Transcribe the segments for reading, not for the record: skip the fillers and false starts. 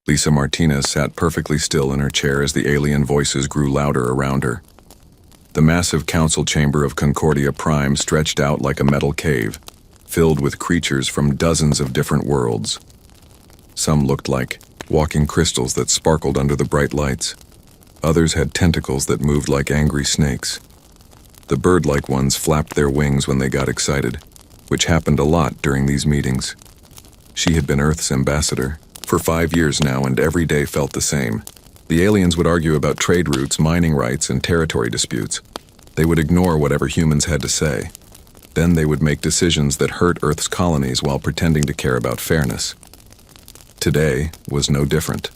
Lisa Martinez sat perfectly still in her chair as the alien voices grew louder around her. The massive council chamber of Concordia Prime stretched out like a metal cave, filled with creatures from dozens of different worlds. Some looked like walking crystals that sparkled under the bright lights. Others had tentacles that moved like angry snakes. The bird-like ones flapped their wings when they got excited, which happened a lot during these meetings. She had been Earth's ambassador for 5 years now, and every day felt the same. The aliens would argue about trade routes, mining rights, and territory disputes. They would ignore whatever humans had to say. Then they would make decisions that hurt Earth's colonies while pretending to care about fairness. Today was no different.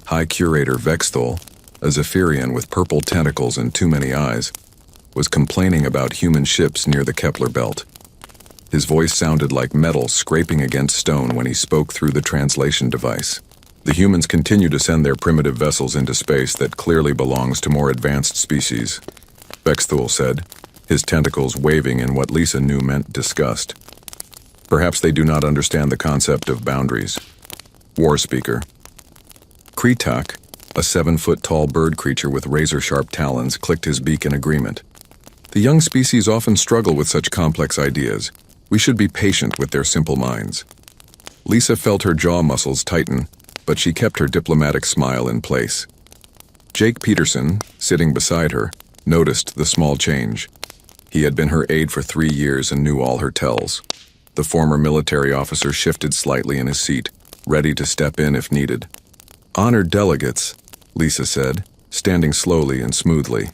High Curator Vexthol, a Zephyrian with purple tentacles and too many eyes, was complaining about human ships near the Kepler belt. His voice sounded like metal scraping against stone when he spoke through the translation device. The humans continue to send their primitive vessels into space that clearly belongs to more advanced species, Vexthol said, his tentacles waving in what Lisa knew meant disgust. Perhaps they do not understand the concept of boundaries. War Speaker. Kretak, a 7-foot-tall bird creature with razor-sharp talons, clicked his beak in agreement. The young species often struggle with such complex ideas. We should be patient with their simple minds. Lisa felt her jaw muscles tighten, but she kept her diplomatic smile in place. Jake Peterson, sitting beside her, noticed the small change. He had been her aide for 3 years and knew all her tells. The former military officer shifted slightly in his seat, ready to step in if needed. Honored delegates, Lisa said, standing slowly and smoothly.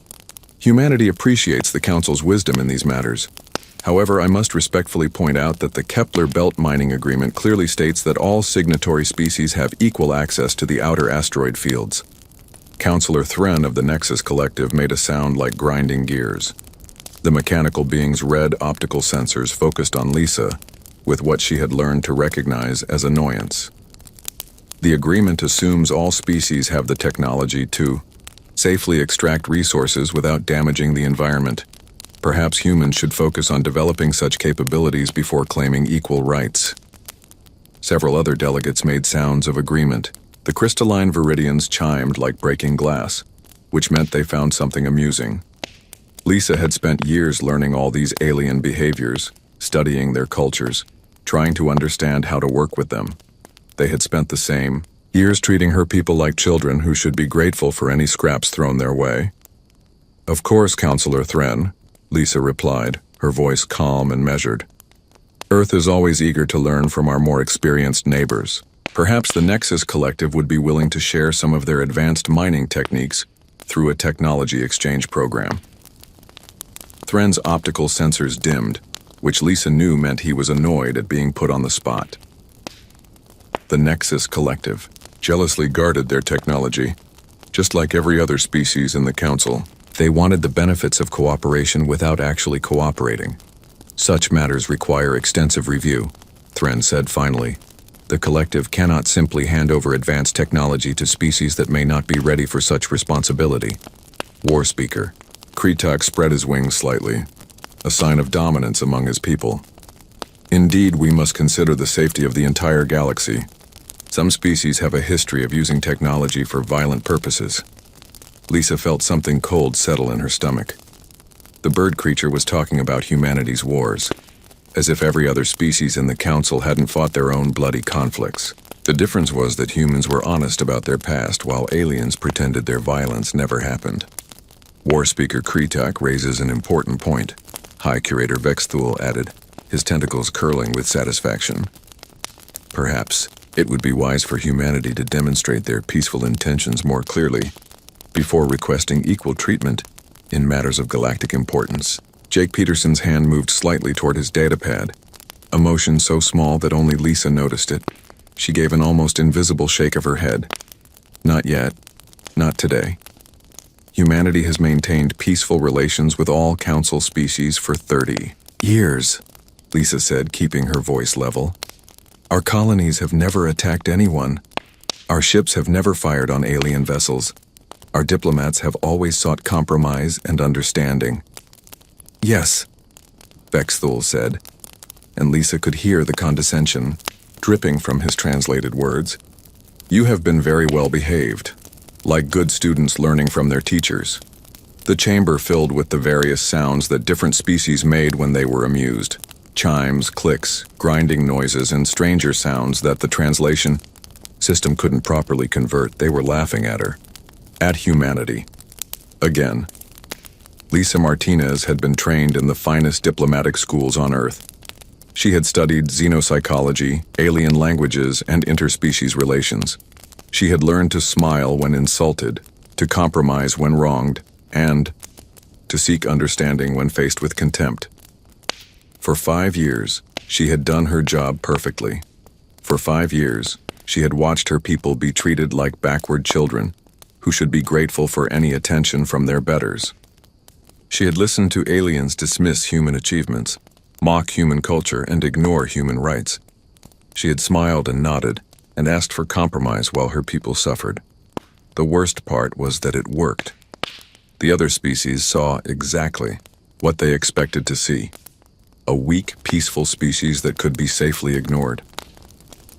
Humanity appreciates the Council's wisdom in these matters. However, I must respectfully point out that the Kepler Belt Mining Agreement clearly states that all signatory species have equal access to the outer asteroid fields. Counselor Thren of the Nexus Collective made a sound like grinding gears. The mechanical being's red optical sensors focused on Lisa, with what she had learned to recognize as annoyance. The agreement assumes all species have the technology to safely extract resources without damaging the environment. Perhaps humans should focus on developing such capabilities before claiming equal rights. Several other delegates made sounds of agreement. The crystalline viridians chimed like breaking glass, which meant they found something amusing. Lisa had spent years learning all these alien behaviors, studying their cultures, trying to understand how to work with them. They had spent the same years treating her people like children who should be grateful for any scraps thrown their way. Of course, Counselor Thren, Lisa replied, her voice calm and measured. Earth is always eager to learn from our more experienced neighbors. Perhaps the Nexus Collective would be willing to share some of their advanced mining techniques through a technology exchange program. Thren's optical sensors dimmed, which Lisa knew meant he was annoyed at being put on the spot. The Nexus Collective jealously guarded their technology. Just like every other species in the Council, they wanted the benefits of cooperation without actually cooperating. Such matters require extensive review, Thren said finally. The Collective cannot simply hand over advanced technology to species that may not be ready for such responsibility. War Speaker. Kretak spread his wings slightly, a sign of dominance among his people. Indeed, we must consider the safety of the entire galaxy. Some species have a history of using technology for violent purposes. Lisa felt something cold settle in her stomach. The bird creature was talking about humanity's wars, as if every other species in the Council hadn't fought their own bloody conflicts. The difference was that humans were honest about their past, while aliens pretended their violence never happened. War Speaker Kretak raises an important point, High Curator Vexthol added, his tentacles curling with satisfaction. Perhaps it would be wise for humanity to demonstrate their peaceful intentions more clearly before requesting equal treatment in matters of galactic importance. Jake Peterson's hand moved slightly toward his datapad, a motion so small that only Lisa noticed it. She gave an almost invisible shake of her head. Not yet. Not today. Humanity has maintained peaceful relations with all Council species for 30 years, Lisa said, keeping her voice level. Our colonies have never attacked anyone. Our ships have never fired on alien vessels. Our diplomats have always sought compromise and understanding. Yes, Vexthol said, and Lisa could hear the condescension dripping from his translated words. You have been very well behaved, like good students learning from their teachers. The chamber filled with the various sounds that different species made when they were amused. Chimes, clicks, grinding noises, and stranger sounds that the translation system couldn't properly convert. They were laughing at her. At humanity. Again. Lisa Martinez had been trained in the finest diplomatic schools on Earth. She had studied xenopsychology, alien languages, and interspecies relations. She had learned to smile when insulted, to compromise when wronged, and to seek understanding when faced with contempt. For 5 years, she had done her job perfectly. For 5 years, she had watched her people be treated like backward children, who should be grateful for any attention from their betters. She had listened to aliens dismiss human achievements, mock human culture, and ignore human rights. She had smiled and nodded, and asked for compromise while her people suffered. The worst part was that it worked. The other species saw exactly what they expected to see. A weak, peaceful species that could be safely ignored.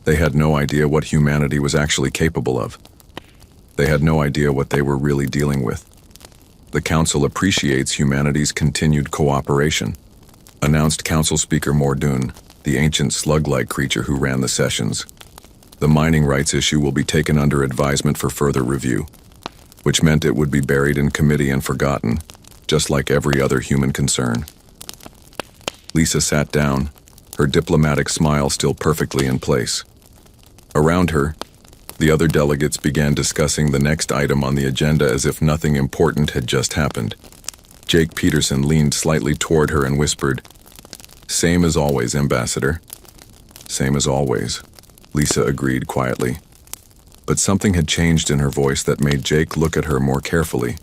They had no idea what humanity was actually capable of. They had no idea what they were really dealing with. The Council appreciates humanity's continued cooperation, announced Council Speaker Mordoon, the ancient slug-like creature who ran the sessions. The mining rights issue will be taken under advisement for further review, which meant it would be buried in committee and forgotten, just like every other human concern. Lisa sat down, her diplomatic smile still perfectly in place. Around her, the other delegates began discussing the next item on the agenda as if nothing important had just happened. Jake Peterson leaned slightly toward her and whispered, "Same as always, Ambassador." "Same as always," Lisa agreed quietly. But something had changed in her voice that made Jake look at her more carefully.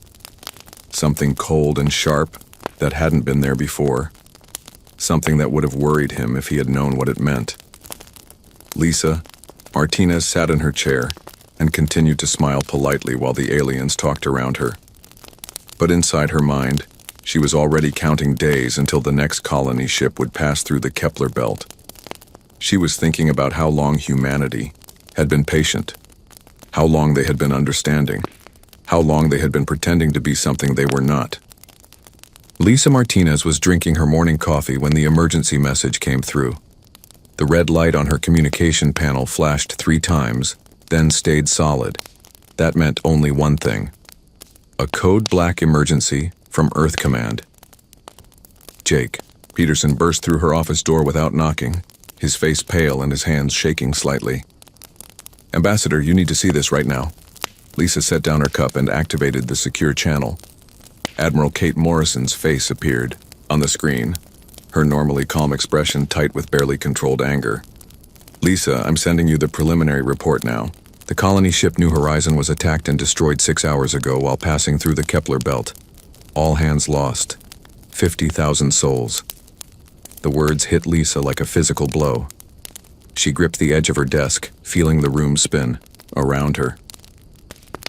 Something cold and sharp that hadn't been there before. Something that would have worried him if he had known what it meant. Lisa Martinez sat in her chair and continued to smile politely while the aliens talked around her. But inside her mind, she was already counting days until the next colony ship would pass through the Kepler belt. She was thinking about how long humanity had been patient, how long they had been understanding, how long they had been pretending to be something they were not. Lisa Martinez was drinking her morning coffee when the emergency message came through. The red light on her communication panel flashed 3 times, then stayed solid. That meant only one thing. A code black emergency from Earth Command. Jake Peterson burst through her office door without knocking, his face pale and his hands shaking slightly. "Ambassador, you need to see this right now." Lisa set down her cup and activated the secure channel. Admiral Kate Morrison's face appeared on the screen, her normally calm expression tight with barely controlled anger. "Lisa, I'm sending you the preliminary report now. The colony ship New Horizon was attacked and destroyed 6 hours ago while passing through the Kepler belt. All hands lost. 50,000 souls." The words hit Lisa like a physical blow. She gripped the edge of her desk, feeling the room spin around her.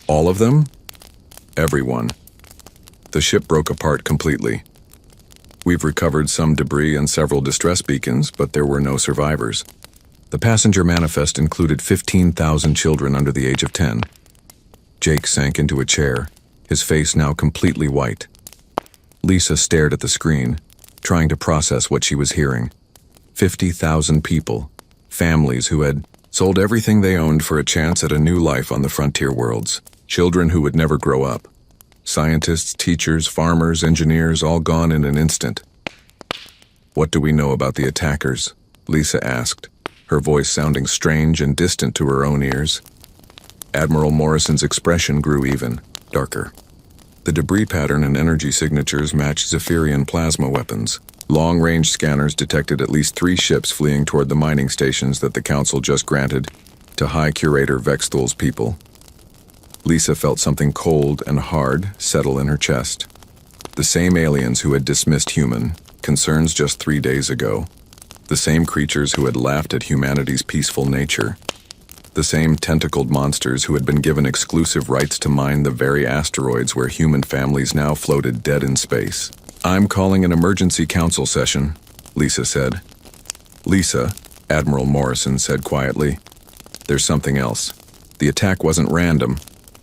"All of them?" "Everyone. The ship broke apart completely. We've recovered some debris and several distress beacons, but there were no survivors. The passenger manifest included 15,000 children under the age of 10. Jake sank into a chair, his face now completely white. Lisa stared at the screen, trying to process what she was hearing. 50,000 people, families who had sold everything they owned for a chance at a new life on the frontier worlds. Children who would never grow up. Scientists, teachers, farmers, engineers, all gone in an instant. "What do we know about the attackers?" Lisa asked, her voice sounding strange and distant to her own ears. Admiral Morrison's expression grew even darker. The debris pattern and energy signatures matched Zephyrian plasma weapons. Long-range scanners detected at least 3 ships fleeing toward the mining stations that the Council just granted to High Curator Vexthal's people. Lisa felt something cold and hard settle in her chest. The same aliens who had dismissed human concerns just 3 days ago. The same creatures who had laughed at humanity's peaceful nature. The same tentacled monsters who had been given exclusive rights to mine the very asteroids where human families now floated dead in space. "I'm calling an emergency council session," Lisa said. "Lisa," Admiral Morrison said quietly, "there's something else." The attack wasn't random.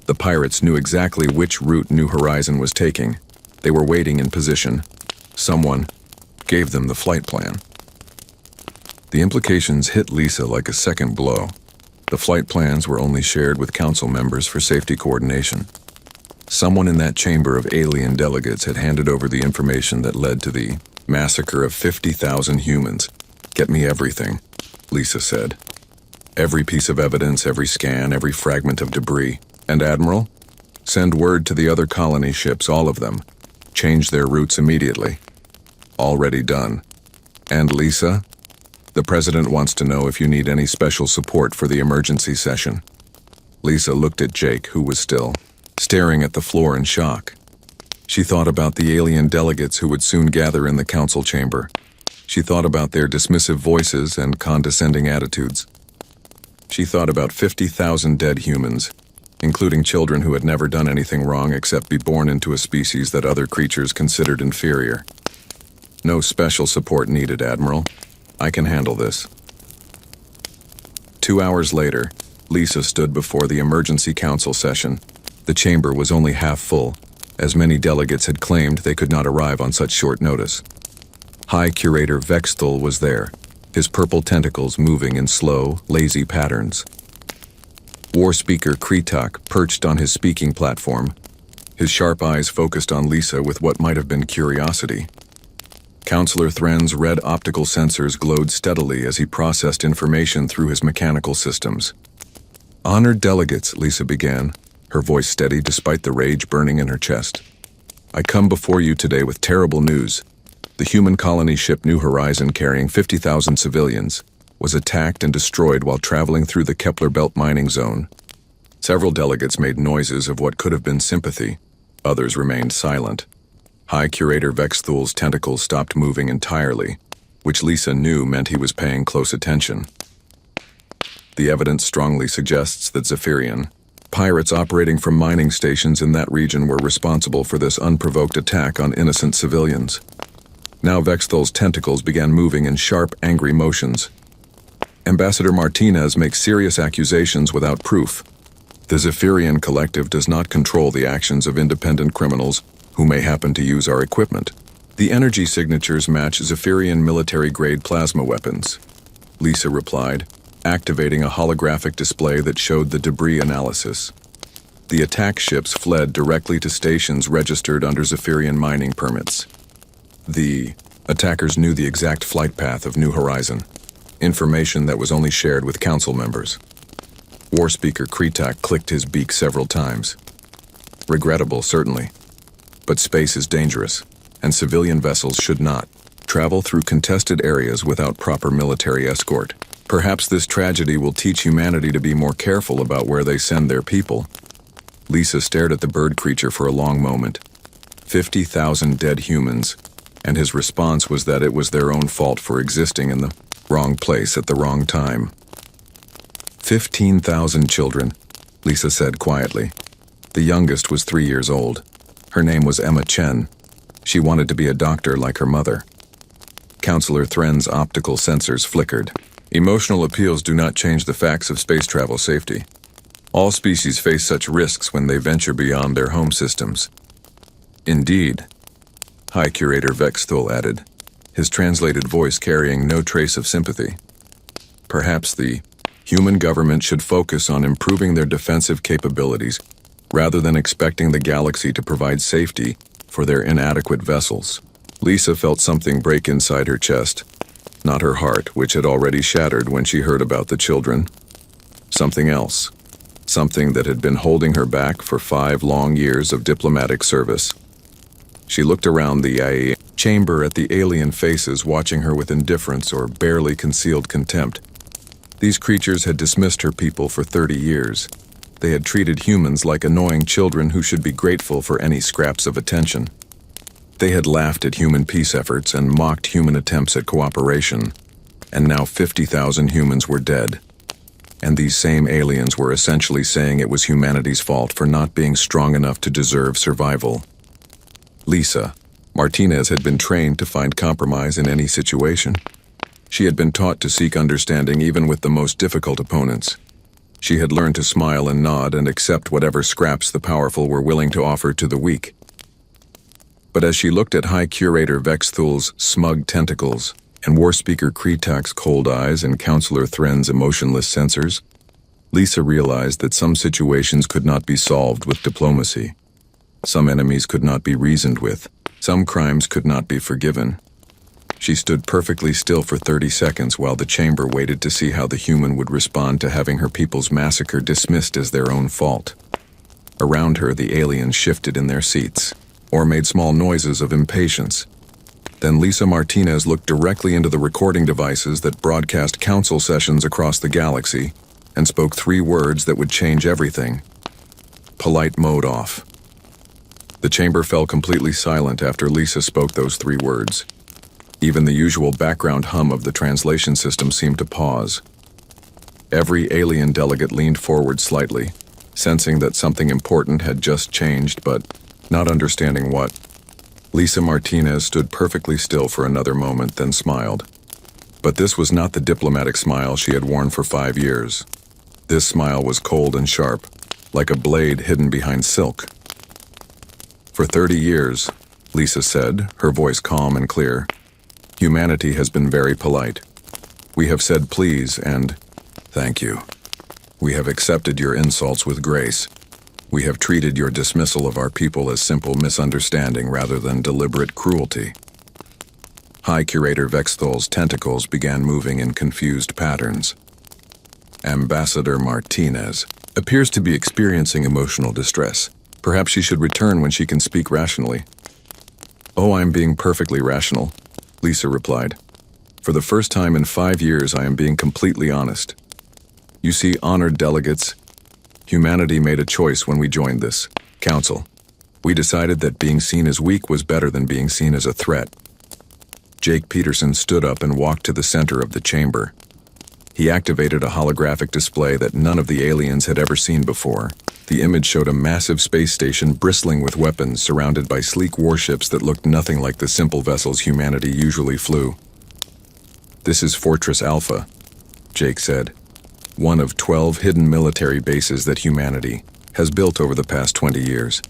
The pirates knew exactly which route New Horizon was taking. They were waiting in position. Someone gave them the flight plan. The implications hit Lisa like a second blow. The flight plans were only shared with council members for safety coordination. Someone in that chamber of alien delegates had handed over the information that led to the massacre of 50,000 humans. "Get me everything," Lisa said. "Every piece of evidence, every scan, every fragment of debris. And Admiral, send word to the other colony ships, all of them. Change their routes immediately." "Already done." "And Lisa, the President wants to know if you need any special support for the emergency session." Lisa looked at Jake, who was still staring at the floor in shock. She thought about the alien delegates who would soon gather in the council chamber. She thought about their dismissive voices and condescending attitudes. She thought about 50,000 dead humans, including children who had never done anything wrong except be born into a species that other creatures considered inferior. "No special support needed, Admiral. I can handle this." 2 hours later, Lisa stood before the emergency council session. The chamber was only half full, as many delegates had claimed they could not arrive on such short notice. High Curator Vexthal was there, his purple tentacles moving in slow, lazy patterns. War Speaker Kretak perched on his speaking platform, his sharp eyes focused on Lisa with what might have been curiosity. Counselor Thren's red optical sensors glowed steadily as he processed information through his mechanical systems. "Honored delegates," Lisa began, her voice steady despite the rage burning in her chest. "I come before you today with terrible news. The human colony ship New Horizon, carrying 50,000 civilians, was attacked and destroyed while traveling through the Kepler Belt mining zone." Several delegates made noises of what could have been sympathy. Others remained silent. High Curator Vexthal's tentacles stopped moving entirely, which Lisa knew meant he was paying close attention. "The evidence strongly suggests that Zephyrian pirates operating from mining stations in that region were responsible for this unprovoked attack on innocent civilians." Now Vexthal's tentacles began moving in sharp, angry motions. "Ambassador Martinez makes serious accusations without proof. The Zephyrian Collective does not control the actions of independent criminals who may happen to use our equipment. The energy signatures match Zephyrian military-grade plasma weapons," Lisa replied, activating a holographic display that showed the debris analysis. The attack ships fled directly to stations registered under Zephyrian mining permits. The attackers knew the exact flight path of New Horizon, information that was only shared with council members. War Speaker Kretak clicked his beak several times. "Regrettable, certainly. But space is dangerous, and civilian vessels should not travel through contested areas without proper military escort. Perhaps this tragedy will teach humanity to be more careful about where they send their people." Lisa stared at the bird creature for a long moment. 50,000 dead humans, and his response was that it was their own fault for existing in the wrong place at the wrong time. 15,000 children, Lisa said quietly. The youngest was 3 years old. Her name was Emma Chen. She wanted to be a doctor like her mother. Counselor Thren's optical sensors flickered. "Emotional appeals do not change the facts of space travel safety. All species face such risks when they venture beyond their home systems." "Indeed," High Curator Vexthal added, his translated voice carrying no trace of sympathy. "Perhaps the human government should focus on improving their defensive capabilities rather than expecting the galaxy to provide safety for their inadequate vessels." Lisa felt something break inside her chest. Not her heart, which had already shattered when she heard about the children. Something else. Something that had been holding her back for 5 long years of diplomatic service. She looked around the IA chamber at the alien faces watching her with indifference or barely concealed contempt. These creatures had dismissed her people for 30 years. They had treated humans like annoying children who should be grateful for any scraps of attention. They had laughed at human peace efforts and mocked human attempts at cooperation, and now 50,000 humans were dead. And these same aliens were essentially saying it was humanity's fault for not being strong enough to deserve survival. Lisa, Martinez had been trained to find compromise in any situation. She had been taught to seek understanding even with the most difficult opponents. She had learned to smile and nod and accept whatever scraps the powerful were willing to offer to the weak. But as she looked at High Curator Vexthul's smug tentacles, and War Speaker Kretak's cold eyes and Counselor Thren's emotionless sensors, Lisa realized that some situations could not be solved with diplomacy. Some enemies could not be reasoned with. Some crimes could not be forgiven. She stood perfectly still for 30 seconds while the chamber waited to see how the human would respond to having her people's massacre dismissed as their own fault. Around her, the aliens shifted in their seats, or made small noises of impatience. Then Lisa Martinez looked directly into the recording devices that broadcast council sessions across the galaxy and spoke 3 words that would change everything. Polite mode off. The chamber fell completely silent after Lisa spoke those 3 words. Even the usual background hum of the translation system seemed to pause. Every alien delegate leaned forward slightly, sensing that something important had just changed, but not understanding what. Lisa Martinez stood perfectly still for another moment, then smiled. But this was not the diplomatic smile she had worn for 5 years. This smile was cold and sharp, like a blade hidden behind silk. For 30 years, Lisa said, her voice calm and clear, humanity has been very polite. We have said please and thank you. We have accepted your insults with grace. We have treated your dismissal of our people as simple misunderstanding rather than deliberate cruelty. High Curator Vexthul's tentacles began moving in confused patterns. Ambassador Martinez appears to be experiencing emotional distress. Perhaps she should return when she can speak rationally. Oh, I'm being perfectly rational, Lisa replied. For the first time in 5 years, I am being completely honest. You see, honored delegates, humanity made a choice when we joined this council. We decided that being seen as weak was better than being seen as a threat. Jake Peterson stood up and walked to the center of the chamber. He activated a holographic display that none of the aliens had ever seen before. The image showed a massive space station bristling with weapons surrounded by sleek warships that looked nothing like the simple vessels humanity usually flew. This is Fortress Alpha, Jake said. One of 12 hidden military bases that humanity has built over the past 20 years.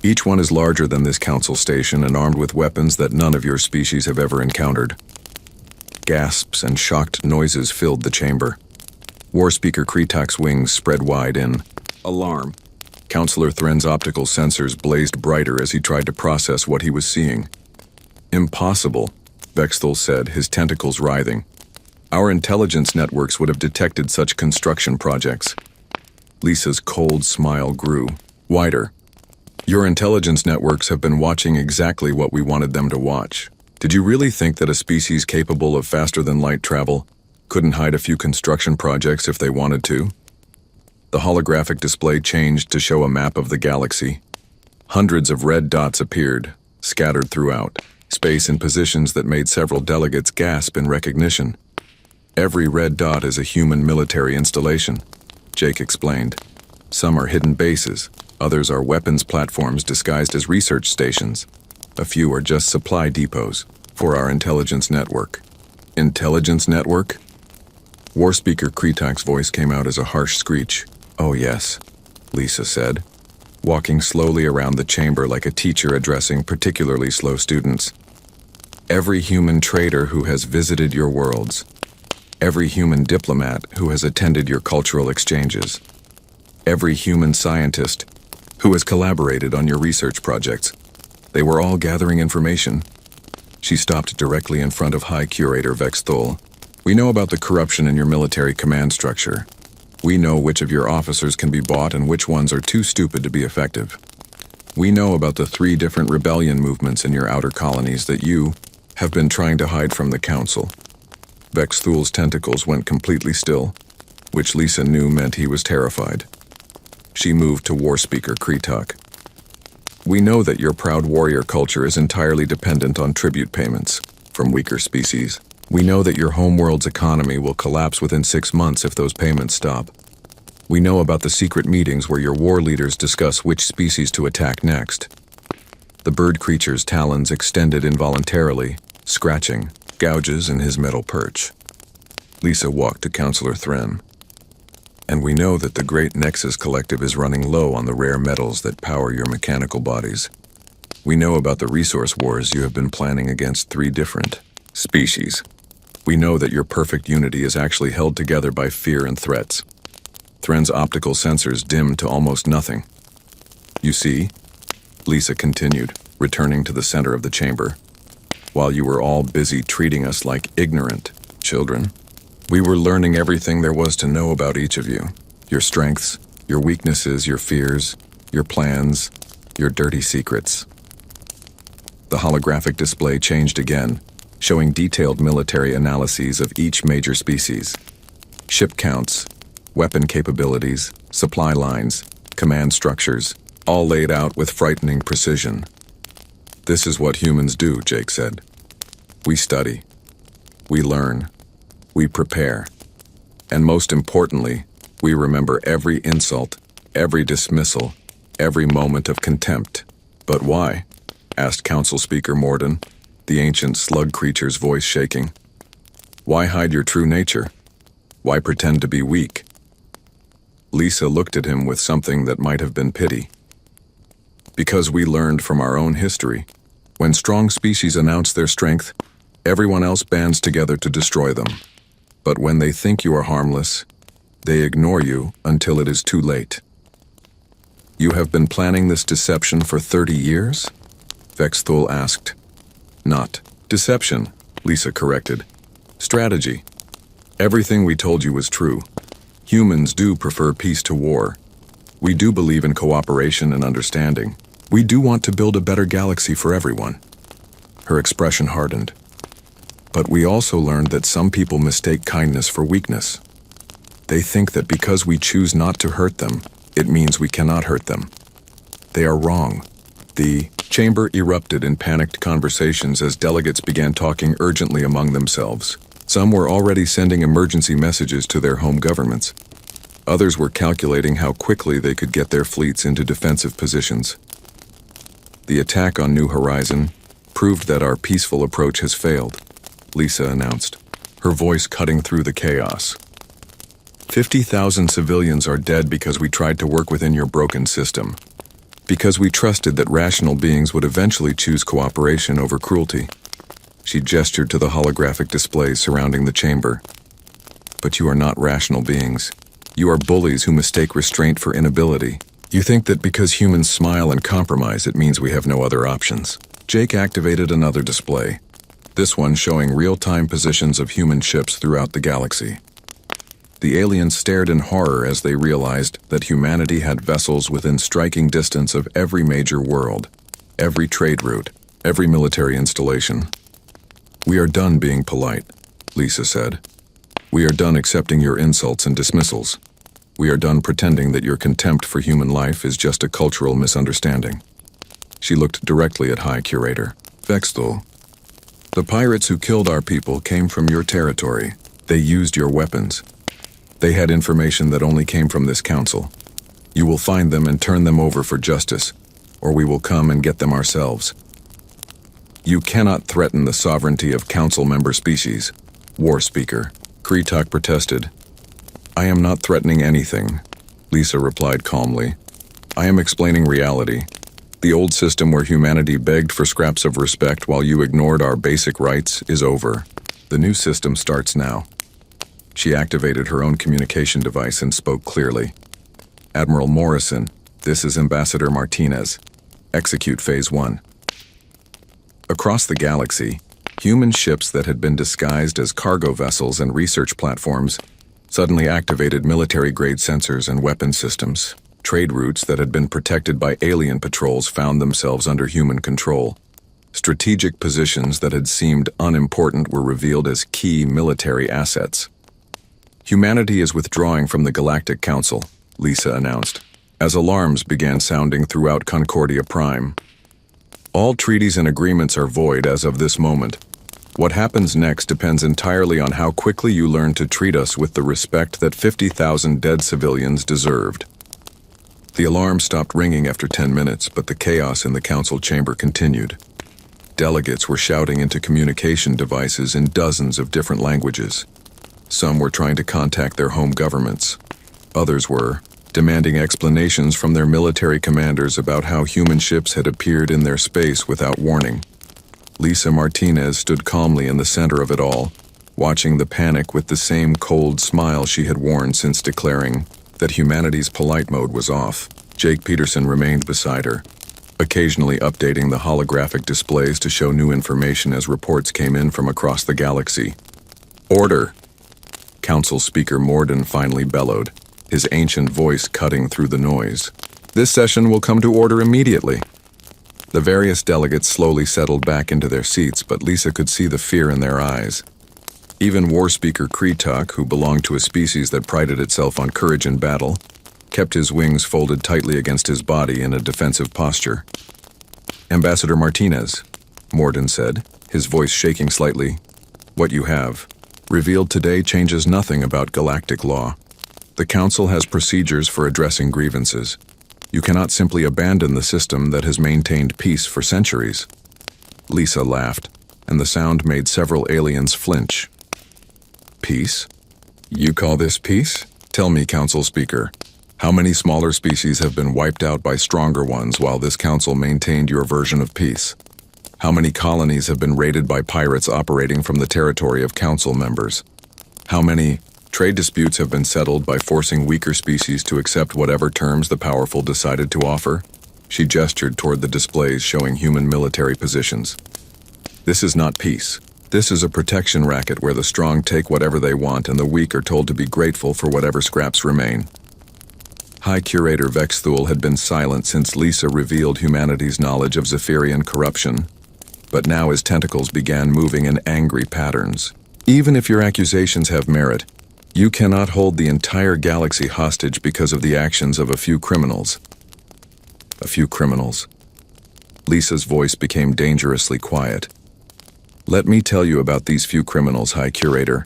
Each one is larger than this council station and armed with weapons that none of your species have ever encountered. Gasps and shocked noises filled the chamber. War Speaker Kretak's wings spread wide in alarm. Counselor Thren's optical sensors blazed brighter as he tried to process what he was seeing. Impossible, Vexthul said, his tentacles writhing. Our intelligence networks would have detected such construction projects. Lisa's cold smile grew wider. Your intelligence networks have been watching exactly what we wanted them to watch. Did you really think that a species capable of faster-than-light travel couldn't hide a few construction projects if they wanted to? The holographic display changed to show a map of the galaxy. Hundreds of red dots appeared, scattered throughout space in positions that made several delegates gasp in recognition. Every red dot is a human military installation, Jake explained. Some are hidden bases, others are weapons platforms disguised as research stations. A few are just supply depots for our intelligence network. Intelligence network? War Speaker Kretak's voice came out as a harsh screech. Oh yes, Lisa said, walking slowly around the chamber like a teacher addressing particularly slow students. Every human trader who has visited your worlds. Every human diplomat who has attended your cultural exchanges. Every human scientist who has collaborated on your research projects. They were all gathering information. She stopped directly in front of High Curator Vexthul. We know about the corruption in your military command structure. We know which of your officers can be bought and which ones are too stupid to be effective. We know about the 3 different rebellion movements in your outer colonies that you have been trying to hide from the Council. Vexthul's tentacles went completely still, which Lisa knew meant he was terrified. She moved to War Speaker Kretak. We know that your proud warrior culture is entirely dependent on tribute payments from weaker species. We know that your homeworld's economy will collapse within 6 months if those payments stop. We know about the secret meetings where your war leaders discuss which species to attack next. The bird creature's talons extended involuntarily, scratching gouges in his metal perch. Lisa walked to Counselor Thren. And we know that the Great Nexus Collective is running low on the rare metals that power your mechanical bodies. We know about the resource wars you have been planning against 3 different species. We know that your perfect unity is actually held together by fear and threats. Thren's optical sensors dimmed to almost nothing. You see, Lisa continued, returning to the center of the chamber. While you were all busy treating us like ignorant children, we were learning everything there was to know about each of you. Your strengths, your weaknesses, your fears, your plans, your dirty secrets. The holographic display changed again, showing detailed military analyses of each major species. Ship counts, weapon capabilities, supply lines, command structures, all laid out with frightening precision. This is what humans do, Jake said. We study. We learn. We prepare. And most importantly, we remember every insult, every dismissal, every moment of contempt. But why? Asked Council Speaker Morden, the ancient slug creature's voice shaking. Why hide your true nature? Why pretend to be weak? Lisa looked at him with something that might have been pity. Because we learned from our own history. When strong species announce their strength, everyone else bands together to destroy them. But when they think you are harmless, they ignore you until it is too late. You have been planning this deception for 30 years? Vexthul asked. Not deception, Lisa corrected. Strategy. Everything we told you was true. Humans do prefer peace to war. We do believe in cooperation and understanding. We do want to build a better galaxy for everyone. Her expression hardened. But we also learned that some people mistake kindness for weakness. They think that because we choose not to hurt them, it means we cannot hurt them. They are wrong. The chamber erupted in panicked conversations as delegates began talking urgently among themselves. Some were already sending emergency messages to their home governments. Others were calculating how quickly they could get their fleets into defensive positions. The attack on New Horizon proved that our peaceful approach has failed, Lisa announced, her voice cutting through the chaos. 50,000 civilians are dead because we tried to work within your broken system. Because we trusted that rational beings would eventually choose cooperation over cruelty. She gestured to the holographic displays surrounding the chamber. But you are not rational beings. You are bullies who mistake restraint for inability. You think that because humans smile and compromise, it means we have no other options. Jake activated another display, this one showing real-time positions of human ships throughout the galaxy. The aliens stared in horror as they realized that humanity had vessels within striking distance of every major world, every trade route, every military installation. We are done being polite, Lisa said. We are done accepting your insults and dismissals. We are done pretending that your contempt for human life is just a cultural misunderstanding. She looked directly at High Curator Vexthul. The pirates who killed our people came from your territory. They used your weapons. They had information that only came from this council. You will find them and turn them over for justice, or we will come and get them ourselves. You cannot threaten the sovereignty of council member species, War Speaker. Kreetok protested. I am not threatening anything, Lisa replied calmly. I am explaining reality. The old system where humanity begged for scraps of respect while you ignored our basic rights is over. The new system starts now. She activated her own communication device and spoke clearly. Admiral Morrison, this is Ambassador Martinez. Execute Phase 1. Across the galaxy, human ships that had been disguised as cargo vessels and research platforms suddenly activated military-grade sensors and weapon systems. Trade routes that had been protected by alien patrols found themselves under human control. Strategic positions that had seemed unimportant were revealed as key military assets. Humanity is withdrawing from the Galactic Council, Lisa announced, as alarms began sounding throughout Concordia Prime. All treaties and agreements are void as of this moment. What happens next depends entirely on how quickly you learn to treat us with the respect that 50,000 dead civilians deserved. The alarm stopped ringing after 10 minutes, but the chaos in the council chamber continued. Delegates were shouting into communication devices in dozens of different languages. Some were trying to contact their home governments. Others were, demanding explanations from their military commanders about how human ships had appeared in their space without warning. Lisa Martinez stood calmly in the center of it all, watching the panic with the same cold smile she had worn since declaring that humanity's polite mode was off. Jake Peterson remained beside her, occasionally updating the holographic displays to show new information as reports came in from across the galaxy. "Order!" Council Speaker Morden finally bellowed, his ancient voice cutting through the noise. "This session will come to order immediately." The various delegates slowly settled back into their seats, but Lisa could see the fear in their eyes. Even War Speaker Kretak, who belonged to a species that prided itself on courage in battle, kept his wings folded tightly against his body in a defensive posture. "Ambassador Martinez," Morden said, his voice shaking slightly, "what you have revealed today changes nothing about galactic law. The Council has procedures for addressing grievances. You cannot simply abandon the system that has maintained peace for centuries." Lisa laughed, and the sound made several aliens flinch. "Peace? You call this peace? Tell me, Council Speaker, how many smaller species have been wiped out by stronger ones while this Council maintained your version of peace? How many colonies have been raided by pirates operating from the territory of Council members? How many trade disputes have been settled by forcing weaker species to accept whatever terms the powerful decided to offer?" She gestured toward the displays showing human military positions. "This is not peace. This is a protection racket where the strong take whatever they want and the weak are told to be grateful for whatever scraps remain." High Curator Vexthul had been silent since Lisa revealed humanity's knowledge of Zephyrian corruption, but now his tentacles began moving in angry patterns. "Even if your accusations have merit, you cannot hold the entire galaxy hostage because of the actions of a few criminals." A few criminals. Lisa's voice became dangerously quiet. "Let me tell you about these few criminals, High Curator.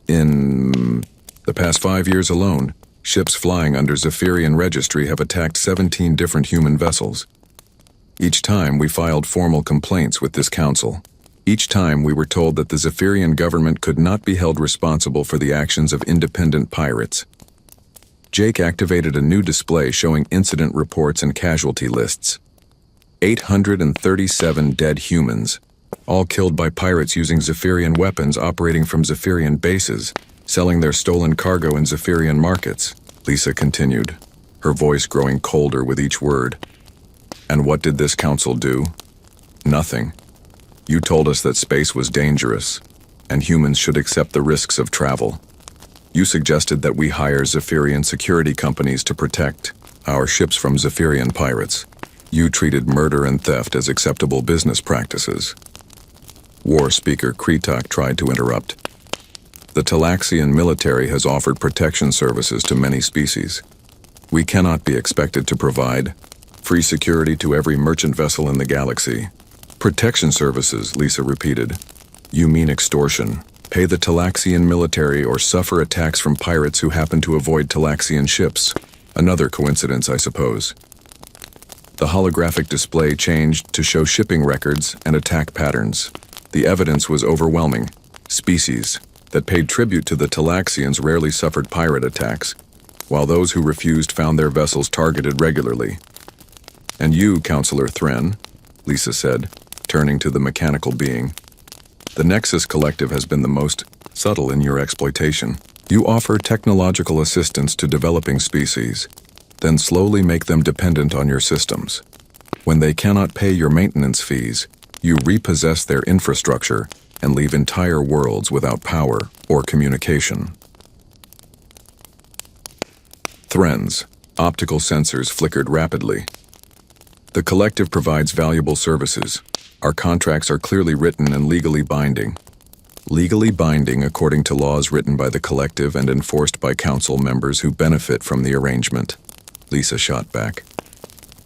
In the past 5 years alone, ships flying under Zephyrian registry have attacked 17 different human vessels. Each time we filed formal complaints with this council. Each time we were told that the Zephyrian government could not be held responsible for the actions of independent pirates." Jake activated a new display showing incident reports and casualty lists. 837 dead humans, all killed by pirates using Zephyrian weapons operating from Zephyrian bases, selling their stolen cargo in Zephyrian markets, Lisa continued, her voice growing colder with each word. "And what did this council do? Nothing. You told us that space was dangerous, and humans should accept the risks of travel. You suggested that we hire Zephyrian security companies to protect our ships from Zephyrian pirates. You treated murder and theft as acceptable business practices." War Speaker Kretak tried to interrupt. "The Talaxian military has offered protection services to many species. We cannot be expected to provide free security to every merchant vessel in the galaxy." "Protection services," Lisa repeated. "You mean extortion. Pay the Talaxian military or suffer attacks from pirates who happen to avoid Talaxian ships. Another coincidence, I suppose." The holographic display changed to show shipping records and attack patterns. The evidence was overwhelming. Species that paid tribute to the Talaxians rarely suffered pirate attacks, while those who refused found their vessels targeted regularly. "And you, Counselor Thren," Lisa said, turning to the mechanical being. "The Nexus Collective has been the most subtle in your exploitation. You offer technological assistance to developing species, then slowly make them dependent on your systems. When they cannot pay your maintenance fees, you repossess their infrastructure and leave entire worlds without power or communication." Thren's optical sensors flickered rapidly. "The Collective provides valuable services. Our contracts are clearly written and legally binding." "Legally binding according to laws written by the Collective and enforced by Council members who benefit from the arrangement," Lisa shot back.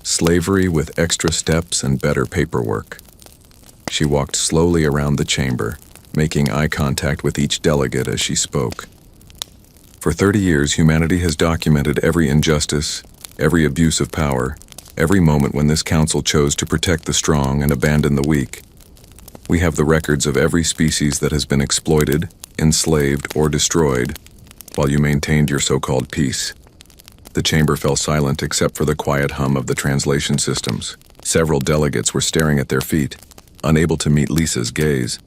"Slavery with extra steps and better paperwork." She walked slowly around the chamber, making eye contact with each delegate as she spoke. "For 30 years, humanity has documented every injustice, every abuse of power, every moment when this council chose to protect the strong and abandon the weak. We have the records of every species that has been exploited, enslaved, or destroyed, while you maintained your so-called peace. The chamber fell silent except for the quiet hum of the translation systems. Several delegates were staring at their feet, unable to meet Lisa's gaze.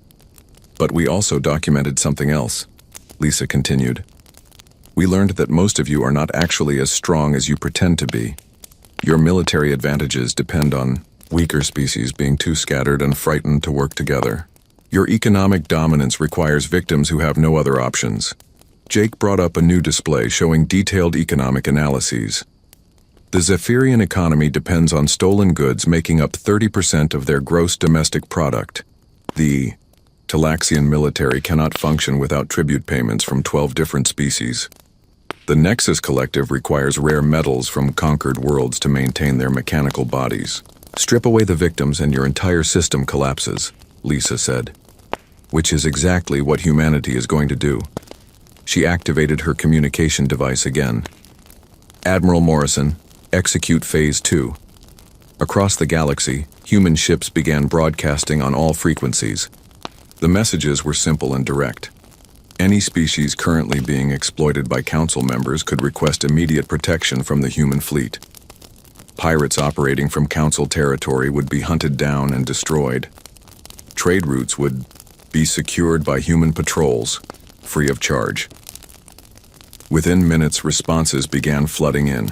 But we also documented something else, Lisa continued. We learned that most of you are not actually as strong as you pretend to be. Your military advantages depend on weaker species being too scattered and frightened to work together. Your economic dominance requires victims who have no other options. Jake brought up a new display showing detailed economic analyses. The Zephyrian economy depends on stolen goods making up 30% of their gross domestic product. The Talaxian military cannot function without tribute payments from 12 different species. The Nexus Collective requires rare metals from conquered worlds to maintain their mechanical bodies. Strip away the victims and your entire system collapses, Lisa said. Which is exactly what humanity is going to do. She activated her communication device again. Admiral Morrison, execute Phase 2. Across the galaxy, human ships began broadcasting on all frequencies. The messages were simple and direct. Any species currently being exploited by council members could request immediate protection from the human fleet. Pirates operating from council territory would be hunted down and destroyed. Trade routes would be secured by human patrols, free of charge. Within minutes, responses began flooding in.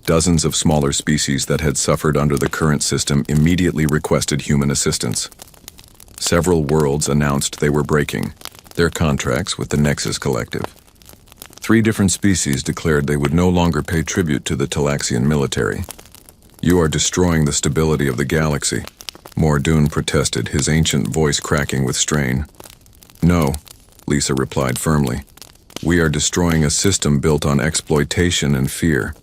Dozens of smaller species that had suffered under the current system immediately requested human assistance. Several worlds announced they were breaking their contracts with the Nexus Collective. 3 different species declared they would no longer pay tribute to the Talaxian military. You are destroying the stability of the galaxy, Mordoon protested, his ancient voice cracking with strain. No, Lisa replied firmly. We are destroying a system built on exploitation and fear.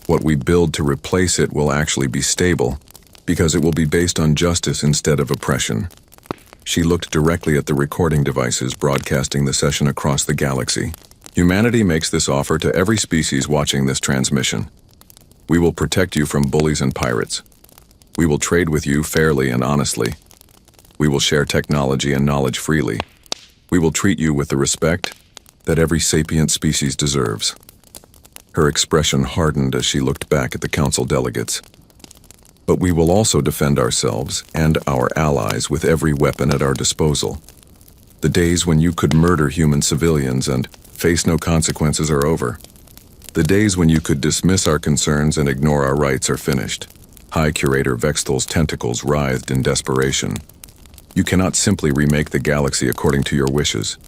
What we build to replace it will actually be stable, because it will be based on justice instead of oppression. She looked directly at the recording devices broadcasting the session across the galaxy. Humanity makes this offer to every species watching this transmission. We will protect you from bullies and pirates. We will trade with you fairly and honestly. We will share technology and knowledge freely. We will treat you with the respect that every sapient species deserves. Her expression hardened as she looked back at the council delegates. But we will also defend ourselves and our allies with every weapon at our disposal. The days when you could murder human civilians and face no consequences are over. The days when you could dismiss our concerns and ignore our rights are finished. High Curator Vextel's tentacles writhed in desperation. You cannot simply remake the galaxy according to your wishes.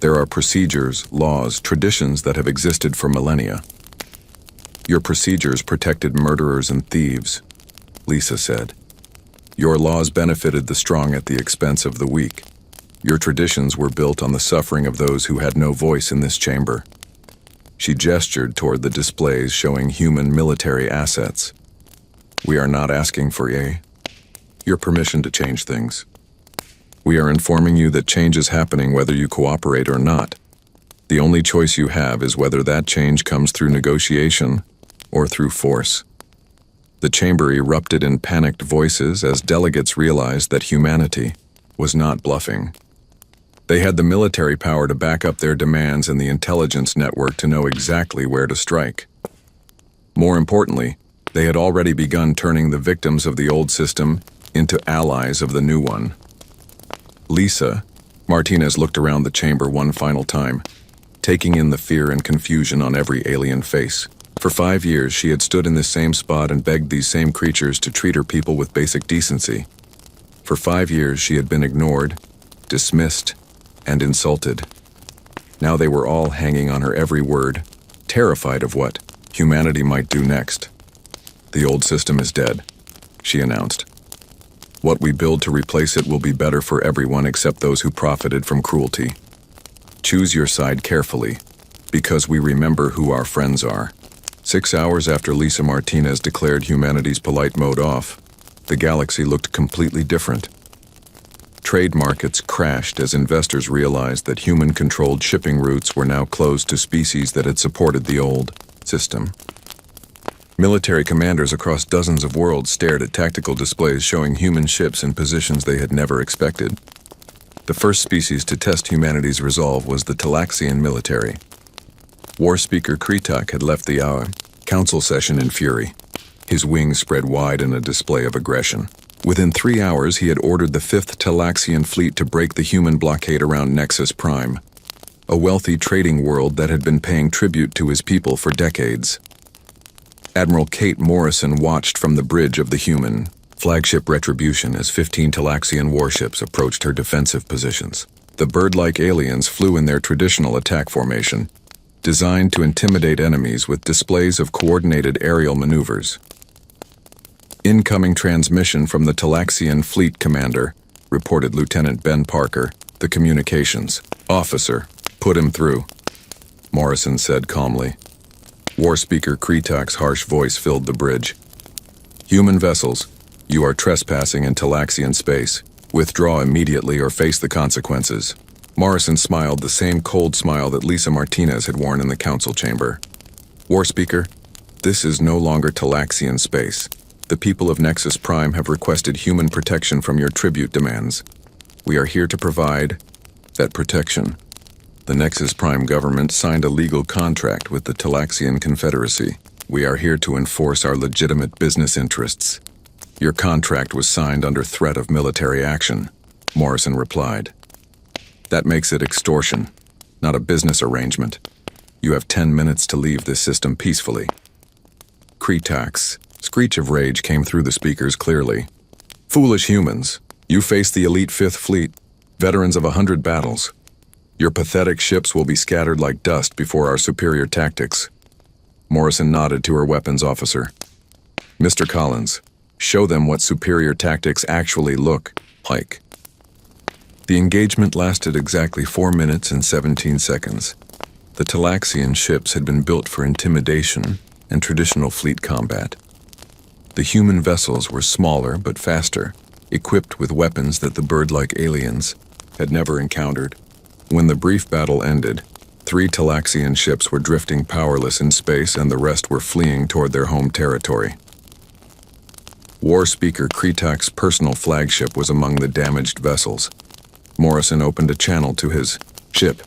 There are procedures, laws, traditions that have existed for millennia. Your procedures protected murderers and thieves, Lisa said. Your laws benefited the strong at the expense of the weak. Your traditions were built on the suffering of those who had no voice in this chamber. She gestured toward the displays showing human military assets. We are not asking for your permission to change things. We are informing you that change is happening whether you cooperate or not. The only choice you have is whether that change comes through negotiation or through force. The chamber erupted in panicked voices as delegates realized that humanity was not bluffing. They had the military power to back up their demands and the intelligence network to know exactly where to strike. More importantly, they had already begun turning the victims of the old system into allies of the new one. Lisa, Martinez looked around the chamber one final time, taking in the fear and confusion on every alien face. For 5 years, she had stood in this same spot and begged these same creatures to treat her people with basic decency. For 5 years, she had been ignored, dismissed, and insulted. Now they were all hanging on her every word, terrified of what humanity might do next. The old system is dead, she announced. What we build to replace it will be better for everyone except those who profited from cruelty. Choose your side carefully, because we remember who our friends are. 6 hours after Lisa Martinez declared humanity's polite mode off, the galaxy looked completely different. Trade markets crashed as investors realized that human-controlled shipping routes were now closed to species that had supported the old system. Military commanders across dozens of worlds stared at tactical displays showing human ships in positions they had never expected. The first species to test humanity's resolve was the Talaxian military. War Speaker Kretak had left the council session in fury. His wings spread wide in a display of aggression. Within 3 hours, he had ordered the 5th Talaxian fleet to break the human blockade around Nexus Prime, a wealthy trading world that had been paying tribute to his people for decades. Admiral Kate Morrison watched from the bridge of the human flagship Retribution as 15 Talaxian warships approached her defensive positions. The bird-like aliens flew in their traditional attack formation, designed to intimidate enemies with displays of coordinated aerial maneuvers. Incoming transmission from the Talaxian Fleet Commander, reported Lieutenant Ben Parker, the communications officer. Put him through, Morrison said calmly. War Speaker Kretak's harsh voice filled the bridge. Human vessels, you are trespassing in Talaxian space. Withdraw immediately or face the consequences. Morrison smiled the same cold smile that Lisa Martinez had worn in the council chamber. War Speaker, this is no longer Talaxian space. The people of Nexus Prime have requested human protection from your tribute demands. We are here to provide that protection. The Nexus Prime government signed a legal contract with the Talaxian Confederacy. We are here to enforce our legitimate business interests. Your contract was signed under threat of military action, Morrison replied. That makes it extortion, not a business arrangement. You have 10 minutes to leave this system peacefully. Kretak's screech of rage came through the speakers clearly. Foolish humans, you face the elite 5th Fleet, veterans of 100 battles. Your pathetic ships will be scattered like dust before our superior tactics. Morrison nodded to her weapons officer. Mr. Collins, show them what superior tactics actually look like. The engagement lasted exactly 4 minutes and 17 seconds. The Talaxian ships had been built for intimidation and traditional fleet combat. The human vessels were smaller but faster, equipped with weapons that the bird-like aliens had never encountered. When the brief battle ended, 3 Talaxian ships were drifting powerless in space and the rest were fleeing toward their home territory. War Speaker Kretak's personal flagship was among the damaged vessels. Morrison opened a channel to his ship.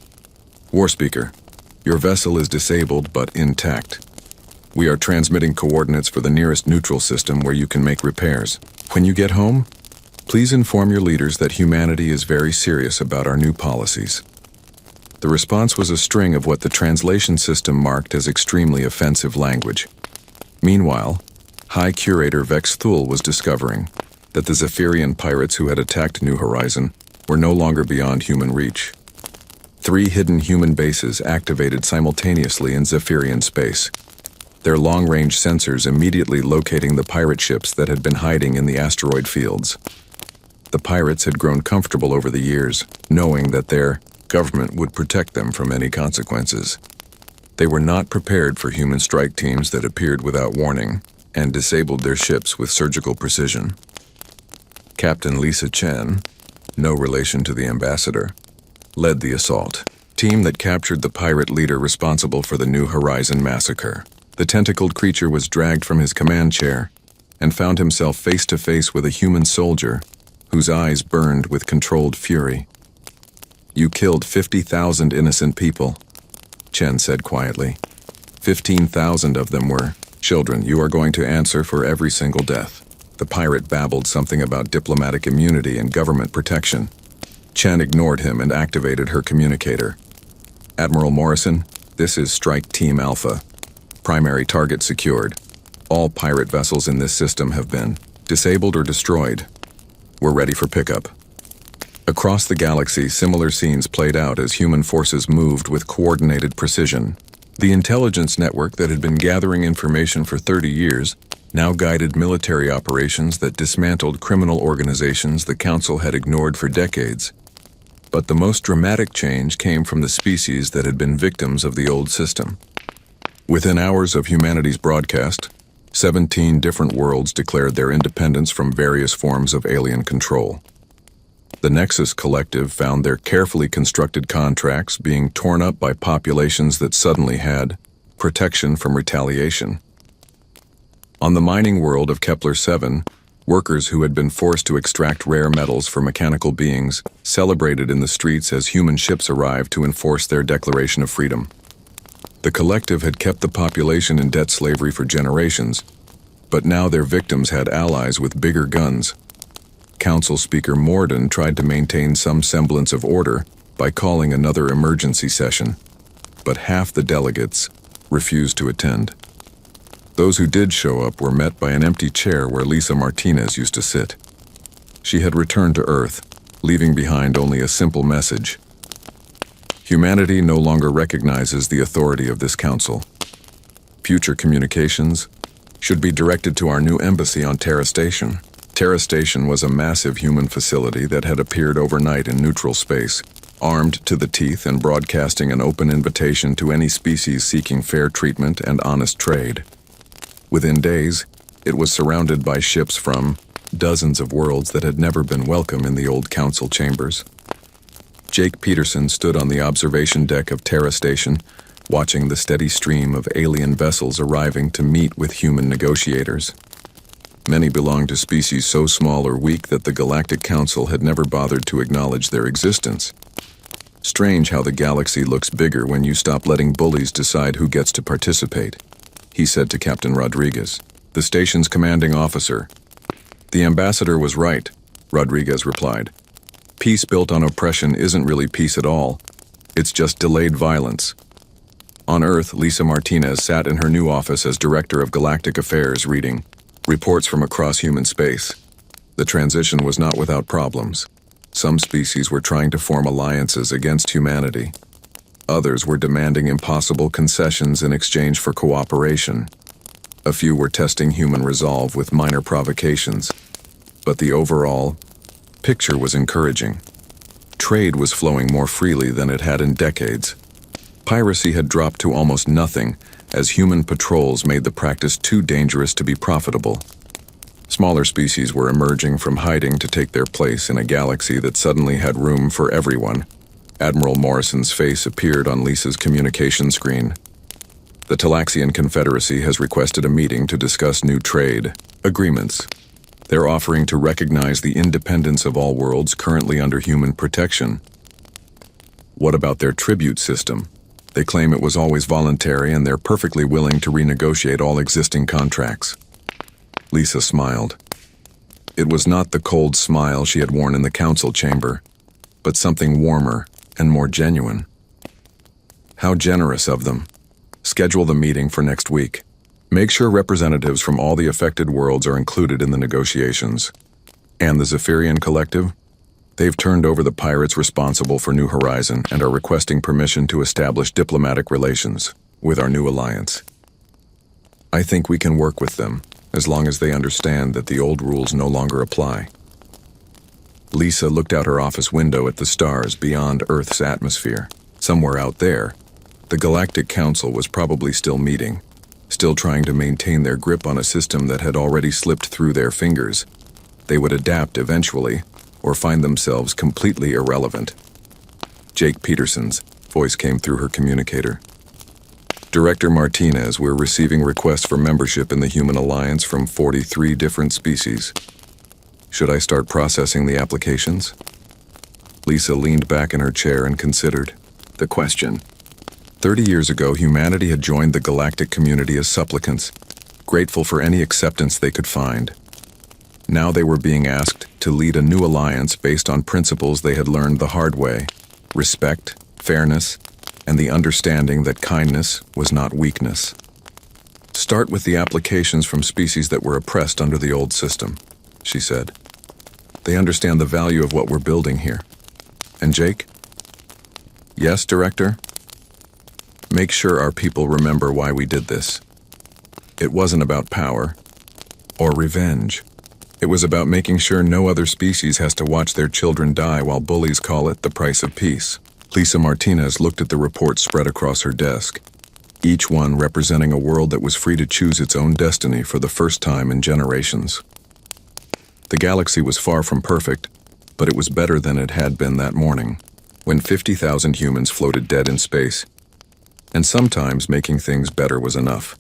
War Speaker, your vessel is disabled but intact. We are transmitting coordinates for the nearest neutral system where you can make repairs. When you get home, please inform your leaders that humanity is very serious about our new policies. The response was a string of what the translation system marked as extremely offensive language. Meanwhile, High Curator Vex Thul was discovering that the Zephyrian pirates who had attacked New Horizon were no longer beyond human reach. 3 hidden human bases activated simultaneously in Zephyrian space, their long-range sensors immediately locating the pirate ships that had been hiding in the asteroid fields. The pirates had grown comfortable over the years, knowing that their government would protect them from any consequences. They were not prepared for human strike teams that appeared without warning and disabled their ships with surgical precision. Captain Lisa Chen, no relation to the ambassador, led the assault team that captured the pirate leader responsible for the New Horizon massacre. The tentacled creature was dragged from his command chair and found himself face to face with a human soldier whose eyes burned with controlled fury. You killed 50,000 innocent people, Chen said quietly. 15,000 of them were children. You are going to answer for every single death. The pirate babbled something about diplomatic immunity and government protection. Chen ignored him and activated her communicator. Admiral Morrison, this is Strike Team Alpha. Primary target secured. All pirate vessels in this system have been disabled or destroyed. We're ready for pickup. Across the galaxy, similar scenes played out as human forces moved with coordinated precision. The intelligence network that had been gathering information for 30 years now guided military operations that dismantled criminal organizations the Council had ignored for decades. But the most dramatic change came from the species that had been victims of the old system. Within hours of humanity's broadcast, 17 different worlds declared their independence from various forms of alien control. The Nexus Collective found their carefully constructed contracts being torn up by populations that suddenly had protection from retaliation. On the mining world of Kepler-7, workers who had been forced to extract rare metals for mechanical beings celebrated in the streets as human ships arrived to enforce their declaration of freedom. The collective had kept the population in debt slavery for generations, but now their victims had allies with bigger guns. Council Speaker Morden tried to maintain some semblance of order by calling another emergency session, but half the delegates refused to attend. Those who did show up were met by an empty chair where Lisa Martinez used to sit. She had returned to Earth, leaving behind only a simple message. Humanity no longer recognizes the authority of this council. Future communications should be directed to our new embassy on Terra Station. Terra Station was a massive human facility that had appeared overnight in neutral space, armed to the teeth and broadcasting an open invitation to any species seeking fair treatment and honest trade. Within days, it was surrounded by ships from dozens of worlds that had never been welcome in the old council chambers. Jake Peterson stood on the observation deck of Terra Station, watching the steady stream of alien vessels arriving to meet with human negotiators. Many belonged to species so small or weak that the Galactic Council had never bothered to acknowledge their existence. Strange how the galaxy looks bigger when you stop letting bullies decide who gets to participate, he said to Captain Rodriguez, the station's commanding officer. The ambassador was right, Rodriguez replied. Peace built on oppression isn't really peace at all. It's just delayed violence. On Earth, Lisa Martinez sat in her new office as Director of Galactic Affairs reading reports from across human space. The transition was not without problems. Some species were trying to form alliances against humanity. Others were demanding impossible concessions in exchange for cooperation. A few were testing human resolve with minor provocations. But the overall picture was encouraging. Trade was flowing more freely than it had in decades. Piracy had dropped to almost nothing, as human patrols made the practice too dangerous to be profitable. Smaller species were emerging from hiding to take their place in a galaxy that suddenly had room for everyone. Admiral Morrison's face appeared on Lisa's communication screen. The Talaxian Confederacy has requested a meeting to discuss new trade agreements. They're offering to recognize the independence of all worlds currently under human protection. What about their tribute system? They claim it was always voluntary and they're perfectly willing to renegotiate all existing contracts. Lisa smiled. It was not the cold smile she had worn in the council chamber, but something warmer and more genuine. How generous of them. Schedule the meeting for next week. Make sure representatives from all the affected worlds are included in the negotiations. And the Zephyrian Collective? They've turned over the pirates responsible for New Horizon and are requesting permission to establish diplomatic relations with our new alliance. I think we can work with them, as long as they understand that the old rules no longer apply. Lisa looked out her office window at the stars beyond Earth's atmosphere. Somewhere out there, the Galactic Council was probably still meeting, still trying to maintain their grip on a system that had already slipped through their fingers. They would adapt eventually, or find themselves completely irrelevant. Jake Peterson's voice came through her communicator. Director Martinez, we're receiving requests for membership in the Human Alliance from 43 different species. Should I start processing the applications? Lisa leaned back in her chair and considered the question. 30 years ago, humanity had joined the galactic community as supplicants, grateful for any acceptance they could find. Now they were being asked to lead a new alliance based on principles they had learned the hard way: respect, fairness, and the understanding that kindness was not weakness. Start with the applications from species that were oppressed under the old system, she said. They understand the value of what we're building here. And Jake? Yes, Director? Make sure our people remember why we did this. It wasn't about power or revenge. It was about making sure no other species has to watch their children die while bullies call it the price of peace. Lisa Martinez looked at the reports spread across her desk, each one representing a world that was free to choose its own destiny for the first time in generations. The galaxy was far from perfect, but it was better than it had been that morning, when 50,000 humans floated dead in space. And sometimes making things better was enough.